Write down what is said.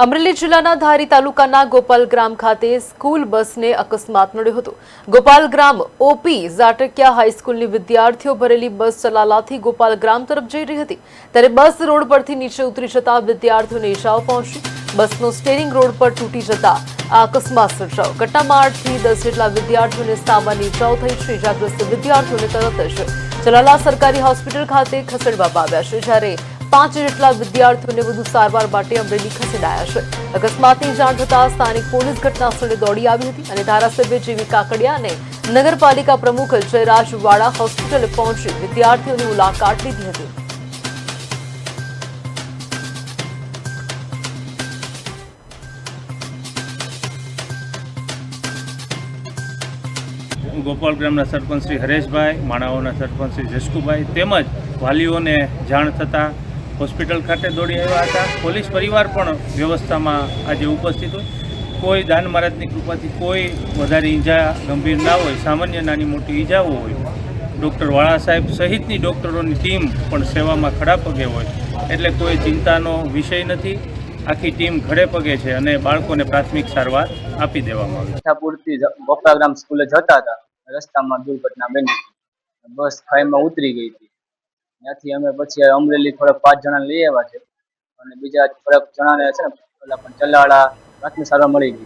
અમરેલી જિલ્લાના ધારી તાલુકાના ગોપાલ ગ્રામ ખાતે સ્કૂલ બસને અકસ્માત નડ્યો હતો। ગોપાલ ગ્રામ ઓપી ઝાટકિયા હાઈસ્કૂલની વિદ્યાર્થીઓ ભરેલી બસ ચલાલાથી ગોપાલ ગ્રામ તરફ જઈ રહી હતી ત્યારે બસ રોડ પરથી નીચે ઉતરી જતા વિદ્યાર્થીઓને ઇજાઓ પહોંચી। બસનો સ્ટીયરિંગ રોડ પર તૂટી જતા આ અકસ્માત સર્જાયો। ઘટનામાં 8 થી 10 જેટલા વિદ્યાર્થીઓને સામાન્ય ઇજાઓ થઈ છે। ઇજાગ્રસ્ત વિદ્યાર્થીઓને તરત જ ચલાલા સરકારી હોસ્પિટલ ખાતે ખસેડવામાં આવ્યા છે જ્યારે 5 જેટલા વિદ્યાર્થીઓને વધુ સારવાર માટે અમરેલી ખસેડાયા છે। અકસ્માતની જાણ થતાં સ્થાનિક પોલીસ ઘટના સ્થળે દોડી આવી હતી અને ધારાસભ્ય જેવી કાકડિયા અને નગરપાલિકા પ્રમુખ જયરાજ વાળા હોસ્પિટલે પહોંચી વિદ્યાર્થીઓની મુલાકાત લીધી હતી। ગોપાલ ગ્રામના સરપંચ શ્રી હરેશભાઈ, માણાઓના સરપંચ શ્રી જસકુભાઈ તેમજ વાલીઓને જાણ થતાં હોસ્પિટલ ખાતે દોડી આવ્યા હતા। પોલીસ પરિવાર પણ વ્યવસ્થામાં આજે ઉપસ્થિત હોય। કોઈ દાન મહારાજની કૃપાથી કોઈ વધારે ઈજા ગંભીર ના હોય, સામાન્ય નાની મોટી ઈજાઓ હોય। ડૉક્ટર વાળા સાહેબ સહિતની ડૉક્ટરોની ટીમ પણ સેવામાં ખડા પગે હોય એટલે કોઈ ચિંતાનો વિષય નથી। આખી ટીમ ખડે પગે છે અને બાળકોને પ્રાથમિક સારવાર આપી દેવામાં આવી। મીઠાપુરથી ગોપાલ ગ્રામ સ્કૂલે જતા હતા, રસ્તામાં દુર્ઘટના બની। બસ ખાઈમાં ઉતરી ગઈ હતી। ત્યાંથી અમે પછી અમરેલી થોડાક 5 જણાને લઈ આવ્યા છે અને બીજા થોડાક જણાને છે ને પેલા પણ ચલાળા પ્રાથમિક સારવાર મળી ગઈ।